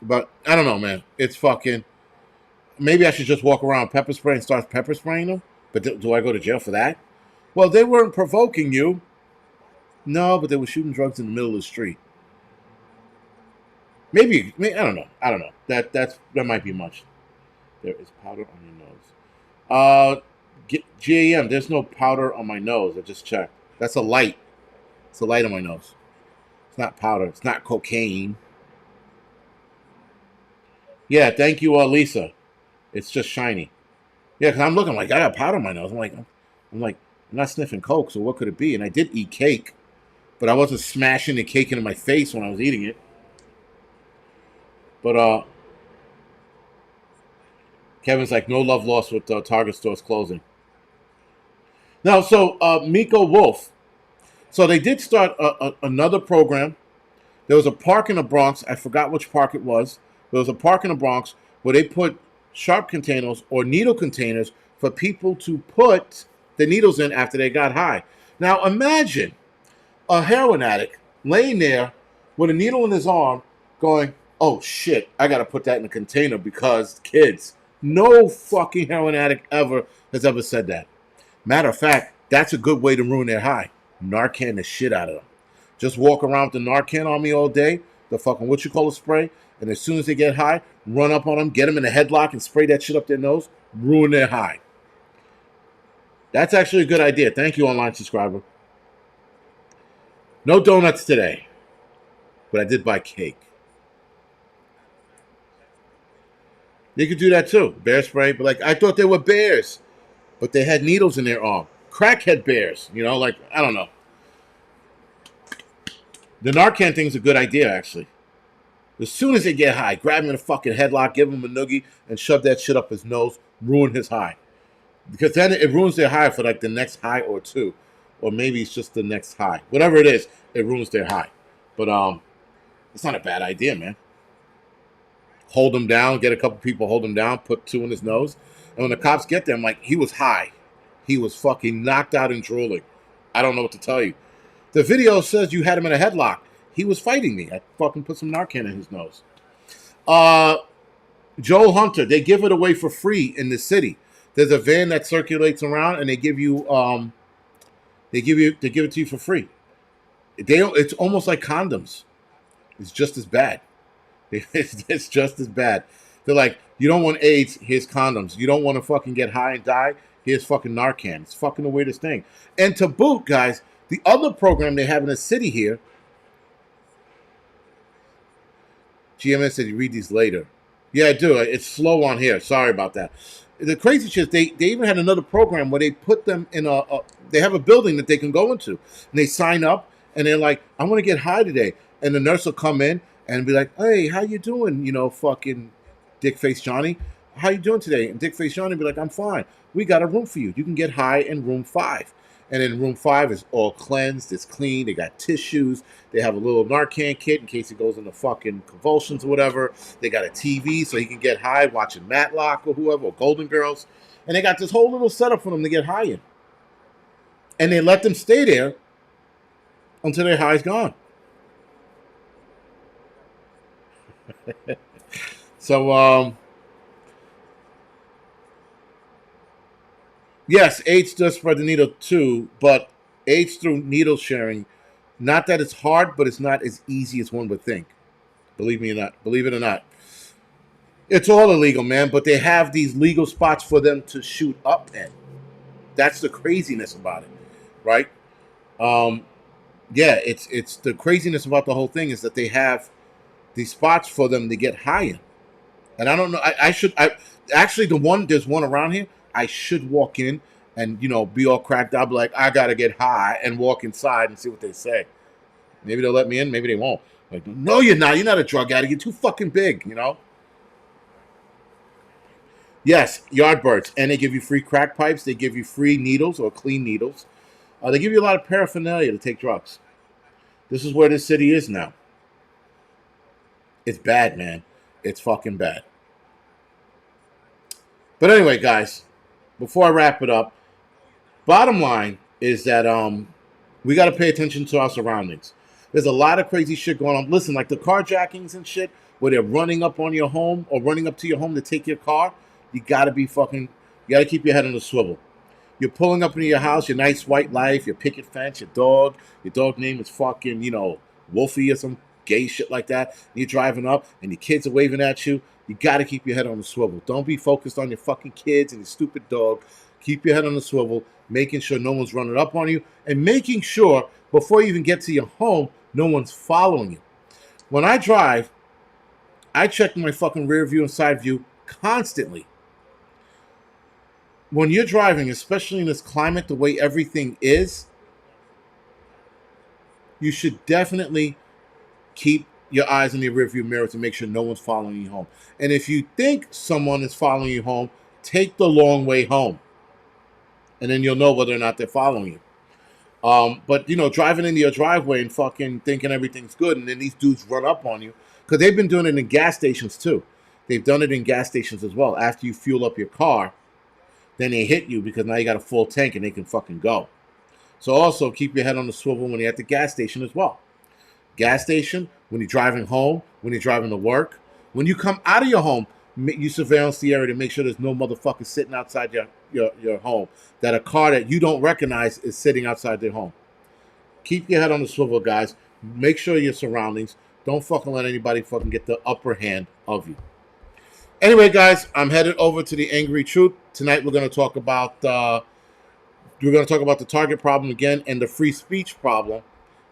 But I don't know, man. It's fucking. Maybe I should just walk around pepper spray and start pepper spraying them. But do I go to jail for that? Well, they weren't provoking you. No, but they were shooting drugs in the middle of the street. Maybe I don't know. I don't know. That might be much. There is powder on your nose. GAM. There's no powder on my nose. I just checked. That's a light. It's a light on my nose. It's not powder. It's not cocaine. Yeah, thank you, Lisa. It's just shiny. Yeah, because I'm looking like I got powder on my nose. I'm not sniffing coke. So what could it be? And I did eat cake, but I wasn't smashing the cake into my face when I was eating it. But Kevin's like, no love lost with Target stores closing. Now, so Miko Wolf. So they did start another program. There was a park in the Bronx. I forgot which park it was. There was a park in the Bronx where they put sharp containers or needle containers for people to put the needles in after they got high. Now imagine a heroin addict laying there with a needle in his arm going, oh shit, I gotta put that in a container because kids. No fucking heroin addict ever has ever said that. Matter of fact, that's a good way to ruin their high. Narcan the shit out of them. Just walk around with the Narcan on me all day, the fucking spray, and as soon as they get high, run up on them, get them in a headlock and spray that shit up their nose, ruin their high. That's actually a good idea. Thank you, online subscriber. No donuts today, but I did buy cake. You could do that too. Bear spray, but like I thought they were bears, but they had needles in their arm. Crackhead bears, you know, like I don't know. The Narcan thing's a good idea, actually. As soon as they get high, grab him in a fucking headlock, give him a noogie, and shove that shit up his nose, ruin his high. Because then it ruins their high for like the next high or two. Or maybe it's just the next high. Whatever it is, it ruins their high. But it's not a bad idea, man. Hold him down, get a couple people, hold him down, put two in his nose. And when the cops get there, I'm like, he was high. He was fucking knocked out and drooling. I don't know what to tell you. The video says you had him in a headlock. He was fighting me. I fucking put some Narcan in his nose. Joel Hunter, they give it away for free in the city. There's a van that circulates around, and they give it to you for free. It's almost like condoms. It's just as bad. It's just as bad. They're like, you don't want AIDS, here's condoms. You don't want to fucking get high and die, here's fucking Narcan. It's fucking the weirdest thing. And to boot, guys, the other program they have in the city here, GMS said you read these later. Yeah, I do. It's slow on here. Sorry about that. The crazy shit is they even had another program where they put them in they have a building that they can go into. And they sign up and they're like, I want to get high today. And the nurse will come in and be like, hey, how you doing? You know, fucking Dick Face Johnny. How you doing today? And Dick Face Johnny will be like, I'm fine. We got a room for you. You can get high in room 5. And in room 5 is all cleansed. It's clean. They got tissues. They have a little Narcan kit in case he goes into fucking convulsions or whatever. They got a TV so he can get high watching Matlock or whoever, or Golden Girls. And they got this whole little setup for them to get high in. And they let them stay there until their high's gone. So, yes, AIDS does spread the needle too, but AIDS through needle sharing, not that it's hard, but it's not as easy as one would think. Believe me or not. Believe it or not. It's all illegal, man, but they have these legal spots for them to shoot up in. That's the craziness about it, right? Yeah, it's the craziness about the whole thing is that they have these spots for them to get high in. And I don't know, I actually there's one around here. I should walk in and, be all cracked up, like, I got to get high and walk inside and see what they say. Maybe they'll let me in, maybe they won't. Like, no, you're not. You're not a drug addict. You're too fucking big. Yes, Yardbirds. And they give you free crack pipes. They give you free needles or clean needles. They give you a lot of paraphernalia to take drugs. This is where this city is now. It's bad, man. It's fucking bad. But anyway, guys, before I wrap it up, bottom line is that we got to pay attention to our surroundings. There's a lot of crazy shit going on. Listen, like the carjackings and shit, where they're running up on your home or running up to your home to take your car. You got to keep your head on the swivel. You're pulling up into your house, your nice white life, your picket fence, your dog name is fucking, Wolfie or some gay shit like that. And you're driving up and your kids are waving at you. You got to keep your head on the swivel. Don't be focused on your fucking kids and your stupid dog. Keep your head on the swivel, making sure no one's running up on you, and making sure before you even get to your home, no one's following you. When I drive, I check my fucking rear view and side view constantly. When you're driving, especially in this climate, the way everything is, you should definitely keep your eyes in the rearview mirror to make sure no one's following you home. And if you think someone is following you home, take the long way home. And then you'll know whether or not they're following you. But, driving into your driveway and fucking thinking everything's good, and then these dudes run up on you. Because they've been doing it in gas stations, too. They've done it in gas stations as well. After you fuel up your car, then they hit you because now you got a full tank and they can fucking go. So also keep your head on the swivel when you're at the gas station as well. Gas station, when you're driving home, when you're driving to work. When you come out of your home, you surveillance the area to make sure there's no motherfuckers sitting outside your home. That a car that you don't recognize is sitting outside their home. Keep your head on the swivel, guys. Make sure your surroundings. Don't fucking let anybody fucking get the upper hand of you. Anyway, guys, I'm headed over to the Angry Truth. Tonight we're going to talk about the target problem again and the free speech problem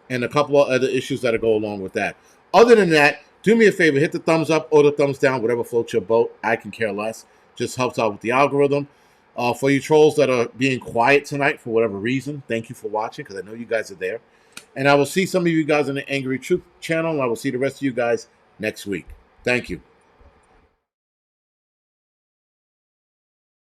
and a couple of other issues that go along with that. Other than that, do me a favor, hit the thumbs up or the thumbs down, whatever floats your boat. I can care less. Just helps out with the algorithm. For you trolls that are being quiet tonight for whatever reason, thank you for watching because I know you guys are there. And I will see some of you guys on the Angry Truth channel, and I will see the rest of you guys next week. Thank you.